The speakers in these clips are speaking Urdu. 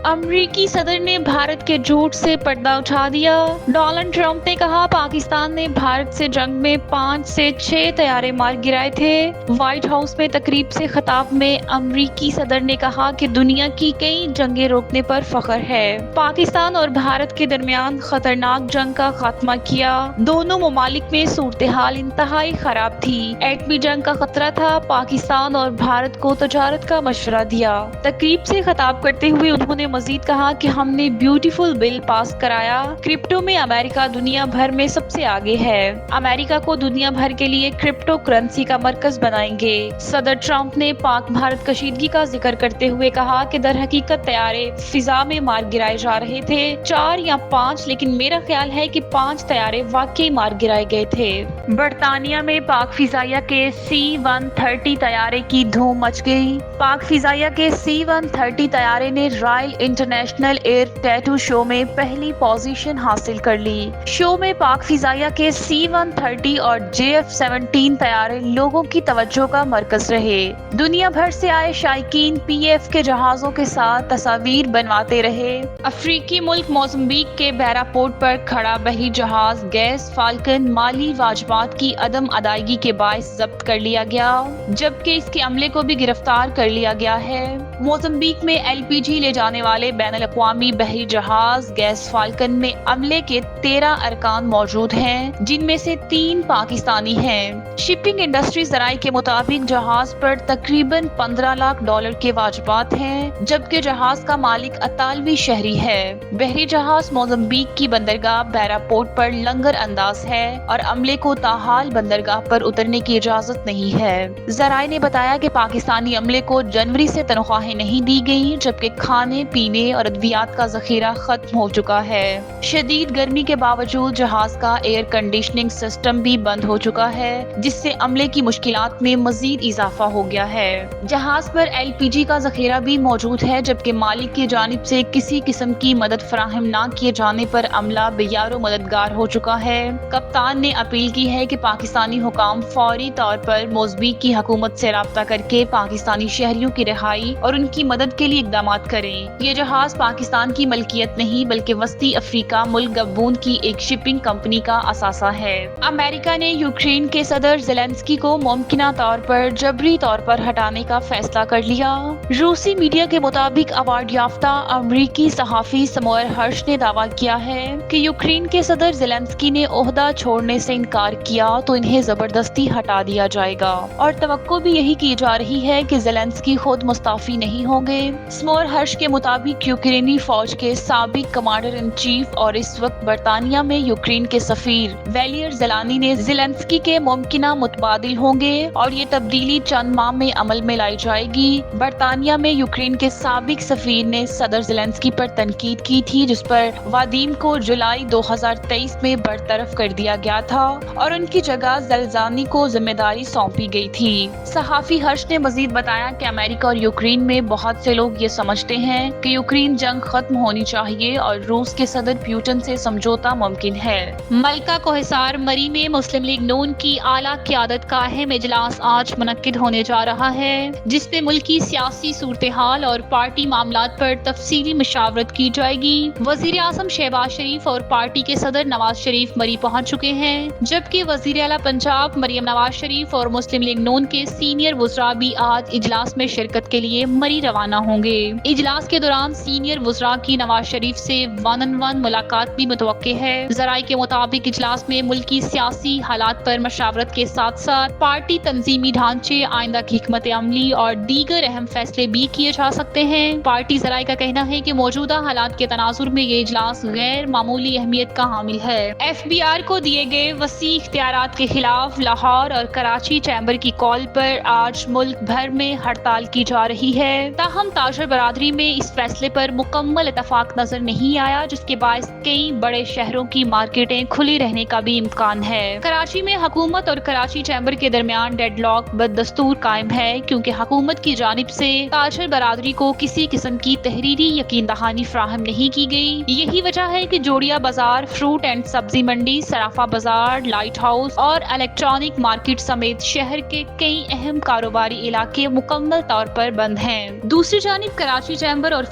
امریکی صدر نے بھارت کے جھوٹ سے پردہ اٹھا دیا۔ ڈونلڈ ٹرمپ نے کہا پاکستان نے بھارت سے جنگ میں 5 سے 6 طیارے مار گرائے تھے۔ وائٹ ہاؤس میں تقریب سے خطاب میں امریکی صدر نے کہا کہ دنیا کی کئی جنگیں روکنے پر فخر ہے۔ پاکستان اور بھارت کے درمیان خطرناک جنگ کا خاتمہ کیا۔ دونوں ممالک میں صورتحال انتہائی خراب تھی۔ ایٹمی جنگ کا خطرہ تھا۔ پاکستان اور بھارت کو تجارت کا مشورہ دیا۔ تقریب سے خطاب کرتے ہوئے انہوں نے مزید کہا کہ ہم نے بیوٹیفل بل پاس کرایا۔ کرپٹو میں امریکہ دنیا بھر میں سب سے آگے ہے۔ امریکہ کو دنیا بھر کے لیے کرپٹو کرنسی کا مرکز بنائیں گے۔ صدر ٹرمپ نے پاک بھارت کشیدگی کا ذکر کرتے ہوئے کہا کہ در حقیقت طیارے فضا میں مار گرائے جا رہے تھے، 4 یا 5، لیکن میرا خیال ہے کہ 5 طیارے واقعی مار گرائے گئے تھے۔ برطانیہ میں پاک فضائیہ کے C-130 طیارے کی دھوم مچ گئی۔ پاک فضائیہ کے C-130 طیارے نے رائل انٹرنیشنل ایئر ٹیٹو شو میں پہلی پوزیشن حاصل کر لی۔ شو میں پاک فضائیہ کے C-130 اور JF-17 طیارے لوگوں کی توجہ کا مرکز رہے۔ دنیا بھر سے آئے شائقین PF کے جہازوں کے ساتھ تصاویر بنواتے رہے۔ افریقی ملک موزمبیق کے بیرا پورٹ پر کھڑا بحری جہاز گیس فالکن مالی واجبات کی عدم ادائیگی کے باعث ضبط کر لیا گیا، جبکہ اس کے عملے کو بھی گرفتار کر لیا گیا ہے۔ موزمبیق میں LPG لے جانے والے بین الاقوامی بحری جہاز گیس فالکن میں عملے کے 13 ارکان موجود ہیں، جن میں سے 3 پاکستانی ہیں۔ شپنگ انڈسٹری ذرائع کے مطابق جہاز پر تقریباً $15 لاکھ کے واجبات ہیں، جبکہ جہاز کا مالک اطالوی شہری ہے۔ بحری جہاز موزمبیق کی بندرگاہ بیرا پورٹ پر لنگر انداز ہے اور عملے کو تاحال بندرگاہ پر اترنے کی اجازت نہیں ہے۔ ذرائع نے بتایا کہ پاکستانی عملے کو جنوری سے تنخواہیں نہیں دی گئیں، جبکہ کھانے پینے اور ادویات کا ذخیرہ ختم ہو چکا ہے۔ شدید گرمی کے باوجود جہاز کا ایئر کنڈیشننگ سسٹم بھی بند ہو چکا ہے، جس سے عملے کی مشکلات میں مزید اضافہ ہو گیا ہے۔ جہاز پر LPG کا ذخیرہ بھی موجود ہے، جبکہ مالک کی جانب سے کسی قسم کی مدد فراہم نہ کیے جانے پر عملہ بےیار و مددگار ہو چکا ہے۔ کپتان نے اپیل کی ہے کہ پاکستانی حکام فوری طور پر موزمبیق کی حکومت سے رابطہ کر کے پاکستانی شہریوں کی رہائی اور ان کی مدد کے لیے اقدامات کریں۔ یہ جہاز پاکستان کی ملکیت نہیں بلکہ وسطی افریقہ ملک گبون کی ایک شپنگ کمپنی کا اثاثہ ہے۔ امریکہ نے یوکرین کے صدر زیلنسکی کو ممکنہ طور پر جبری طور پر ہٹانے کا فیصلہ کر لیا۔ روسی میڈیا کے مطابق ایوارڈ یافتہ امریکی صحافی سموئر ہرش نے دعویٰ کیا ہے کہ یوکرین کے صدر زیلنسکی نے عہدہ چھوڑنے سے انکار کیا تو انہیں زبردستی ہٹا دیا جائے گا، اور توقع بھی یہی کی جا رہی ہے کہ زیلنسکی خود مستعفی نہیں ہوں گے۔ سموئر ہرش کے مطابق یوکرینی فوج کے سابق کمانڈر ان چیف اور اس وقت برطانیہ میں یوکرین کے سفیر ویلیر زیلانی نے زیلنسکی کے ممکنہ متبادل ہوں گے، اور یہ تبدیلی چند ماہ میں عمل میں لائی جائے گی۔ برطانیہ میں یوکرین کے سابق سفیر نے صدر زیلنسکی پر تنقید کی تھی، جس پر وادیم کو جولائی 2023 میں برطرف کر دیا گیا تھا اور ان کی جگہ زلزانی کو ذمہ داری سونپی گئی تھی۔ صحافی ہرش نے مزید بتایا کہ امریکہ اور یوکرین میں بہت سے لوگ یہ سمجھتے ہیں کہ یوکرین جنگ ختم ہونی چاہیے اور روس کے صدر پیوٹن سے سمجھوتا ممکن ہے۔ ملکہ کوہسار مری میں مسلم لیگ نون کی اعلیٰ قیادت کا اہم اجلاس آج منعقد ہونے جا رہا ہے، جس میں ملکی سیاسی صورتحال اور پارٹی معاملات پر تفصیلی مشاورت کی جائے گی۔ وزیر اعظم شہباز شریف اور پارٹی کے صدر نواز شریف مری پہنچ چکے ہیں، جبکہ وزیر اعلیٰ پنجاب مریم نواز شریف اور مسلم لیگ نون کے سینئر وزراء بھی آج اجلاس میں شرکت کے لیے مری روانہ ہوں گے۔ اجلاس کے دوران سینئر وزراء کی نواز شریف سے ون آن ون ملاقات بھی متوقع ہے۔ ذرائع کے مطابق اجلاس میں ملکی سیاسی حالات پر مشاورت کے ساتھ ساتھ پارٹی تنظیمی ڈھانچے، آئندہ کی حکمت عملی اور دیگر اہم فیصلے بھی کیے جا سکتے ہیں۔ پارٹی ذرائع کا کہنا ہے کہ موجودہ حالات کے تناظر میں یہ اجلاس غیر معمولی اہمیت کا حامل ہے۔ FBR کو دیے گئے وسیع اختیارات کے خلاف لاہور اور کراچی چیمبر کی کال پر آج ملک بھر میں ہڑتال کی جا رہی ہے۔ تاہم تاجر برادری میں اس فیصلے پر مکمل اتفاق نظر نہیں آیا، جس کے باعث کئی بڑے شہروں کی مارکیٹیں کھلی رہنے کا بھی امکان ہے۔ کراچی میں حکومت اور کراچی چیمبر کے درمیان ڈیڈ لاک بدستور قائم ہے، کیونکہ حکومت کی جانب سے تاجر برادری کو کسی قسم کی تحریری یقین دہانی فراہم نہیں کی گئی۔ یہی وجہ ہے کہ جوڑیا بازار، فروٹ اینڈ سبزی منڈی، صرافہ بازار، لائٹ ہاؤس اور الیکٹرانک مارکیٹ سمیت شہر کے کئی اہم کاروباری علاقے مکمل طور پر بند ہیں۔ دوسری جانب کراچی چیمبر اور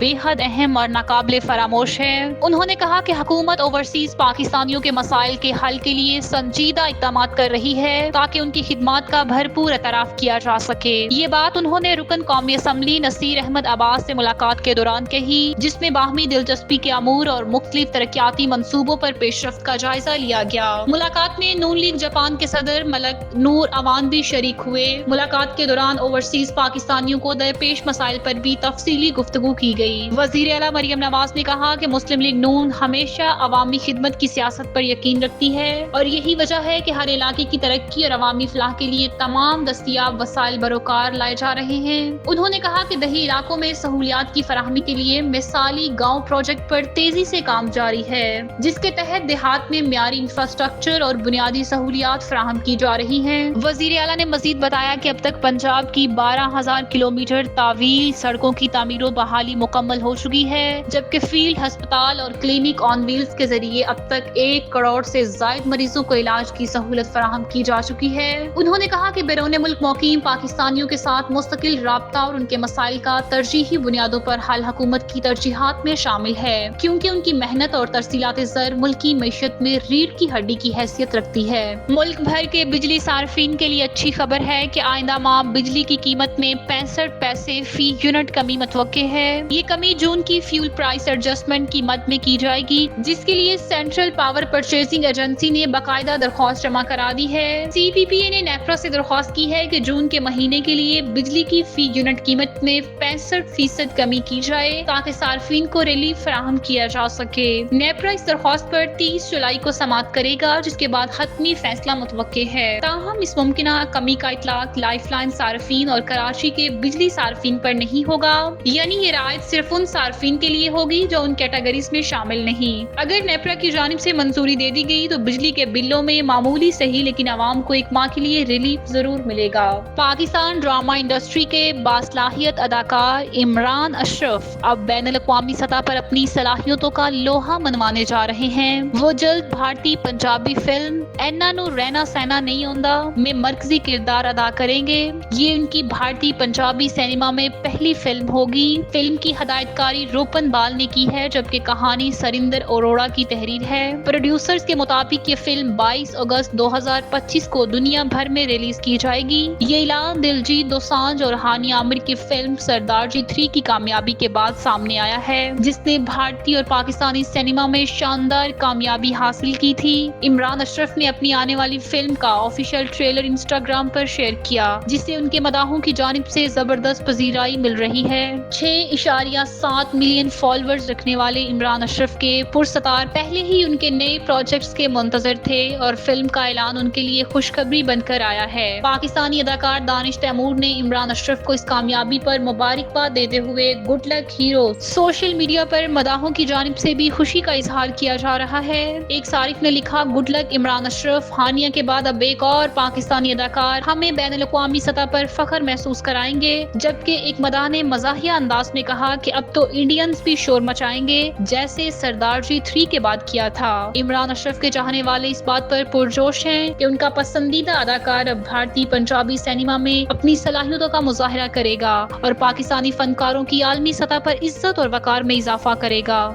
بے حد اہم اور ناقابل فراموش ہے۔ انہوں نے کہا کہ حکومت اوورسیز پاکستانیوں کے مسائل کے حل کے لیے سنجیدہ اقدامات کر رہی ہے تاکہ ان کی خدمات کا بھرپور اعتراف کیا جا سکے۔ یہ بات انہوں نے رکن قومی اسمبلی نصیر احمد عباس سے ملاقات کے دوران کہی، جس میں باہمی دلچسپی کے امور اور مختلف ترقیاتی منصوبوں پر پیش رفت کا جائزہ لیا گیا۔ ملاقات میں نون لیگ جاپان کے صدر ملک نور اوان بھی شریک ہوئے۔ ملاقات کے دوران اوورسیز پاکستانیوں کو درپیش مسائل پر بھی تفصیلی گفتگو کی گئی۔ وزیر اعلیٰ مریم نواز نے کہا کہ مسلم لیگ نون ہمیشہ عوامی خدمت کی سیاست پر یقین رکھتی ہے اور یہی وجہ ہے کہ ہر علاقے کی ترقی اور عوامی فلاح کے لیے تمام دستیاب وسائل بروکار لائے جا رہے ہیں۔ انہوں نے کہا کہ دیہی علاقوں میں سہولیات کی فراہمی کے لیے مثالی گاؤں پروجیکٹ پر تیزی سے کام جاری ہے، جس کے تحت دیہات میں معیاری انفراسٹرکچر اور بنیادی سہولیات فراہم کی جا رہی ہیں۔ وزیر اعلیٰ نے مزید بتایا کہ اب تک پنجاب کی 12,000 کلومیٹر طویل سڑکوں کی تعمیر و بحالی مکمل ہو چکی ہے، جبکہ فیلڈ ہسپتال اور کلینک آن ویلز کے ذریعے اب تک 1 کروڑ سے زائد مریضوں کو علاج کی سہولت فراہم کی جا چکی ہے۔ انہوں نے کہا کہ بیرون ملک مقیم پاکستانیوں کے ساتھ مستقل رابطہ اور ان کے مسائل کا ترجیحی بنیادوں پر حل حکومت کی ترجیحات میں شامل ہے، کیونکہ ان کی محنت اور ترسیلات زر ملکی معیشت میں ریڑھ کی ہڈی کی حیثیت رکھتی ہے۔ ملک بھر کے بجلی صارفین کے لیے اچھی خبر ہے کہ آئندہ ماہ بجلی کی قیمت میں 65 پیسے فی یونٹ کمی متوقع ہے۔ یہ کمی جون کی فیول پرائس ایڈجسٹمنٹ کی مد میں کی جائے گی، جس کے لیے سینٹرل پاور پرچیزنگ ایجنسی نے باقاعدہ درخواست جمع کرا دی ہے۔ سی پی پی اے نے نیپرا سے درخواست کی ہے کہ جون کے مہینے کے لیے بجلی کی فی یونٹ قیمت میں 65% کمی کی جائے تاکہ صارفین کو ریلیف فراہم کیا جا سکے۔ نیپرا اس درخواست پر 30 جولائی کو سماعت کرے گا، جس کے بعد حتمی فیصلہ متوقع ہے۔ تاہم اس ممکنہ کمی کا اطلاق لائف لائن صارفین اور کراچی کے بجلی صارفین پر نہیں ہوگا، یعنی یہ رعایت صرف ان صارفین کے لیے ہوگی جو ان کیٹیگریز میں شامل نہیں۔ اگر نیپرا کی جانب سے منظوری دے دی گئی تو بجلی کے بلوں میں معمولی صحیح لیکن عوام کو 1 ماہ کے لیے ریلیف ضرور ملے گا۔ پاکستان ڈرامہ انڈسٹری کے باصلاحیت اداکار عمران اشرف اب بین الاقوامی سطح پر اپنی صلاحیتوں کا لوہا منوانے جا رہے ہیں۔ وہ جلد بھارتی پنجابی فلم اینا نو رینا سینا نہیں ہوندا میں مرکزی کردار ادا کریں گے۔ یہ ان کی بھارتی پنجابی سینما میں پہلی فلم ہوگی۔ فلم کی ہدایت کاری روپن بال نے کی ہے، جبکہ کہانی سریندر اروڑا کی تحریر ہے۔ پروڈیوسرز کے مطابق یہ فلم 22 اگست 2025 کو دنیا بھر میں ریلیز کی جائے گی۔ یہ اعلان دلجیت دوسانجھ اور ہانی عامر کی فلم سردار جی 3 کی کامیابی کے بعد سامنے آیا ہے، جس نے بھارتی اور پاکستانی سینما میں شاندار کامیابی حاصل کی تھی۔ عمران اشرف نے اپنی آنے والی فلم کا آفیشیل ٹریلر انسٹاگرام پر شیئر کیا، جسے ان کے مداحوں کی جانب سے زبردست پذیرائی مل رہی ہے۔ 6.7 ملین فالوورز رکھنے والے عمران اشرف کے پرستار پہلے ہی ان کے نئے پروجیکٹس کے منتظر تھے اور فلم کا اعلان ان کے لیے خوشخبری بن کر آیا ہے۔ پاکستانی اداکار دانش تیمور نے عمران اشرف کو اس کامیابی پر مبارکباد دیتے ہوئے good luck hero social media پر مداحوں کی جانب سے بھی خوشی کا اظہار کیا جا رہا ہے۔ ایک صارف نے لکھا، گڈ لک عمران اشرف، ہانیہ کے بعد اب ایک اور پاکستانی اداکار ہمیں بین الاقوامی سطح پر فخر محسوس کرائیں گے۔ جبکہ ایک مداح نے مزاحیہ انداز میں کہا کہ اب تو انڈینز بھی شور مچائیں گے جیسے سردار جی 3 کے بعد کیا تھا۔ عمران اشرف کے چاہنے والے اس بات پر پرجوش ہیں کہ ان کا پسندیدہ اداکار اب بھارتی پنجابی سینما میں اپنی صلاحیتوں کا مظاہرہ کرے گا اور پاکستانی فنکاروں کی عالمی سطح پر عزت اور وقار میں اضافہ کرے گا۔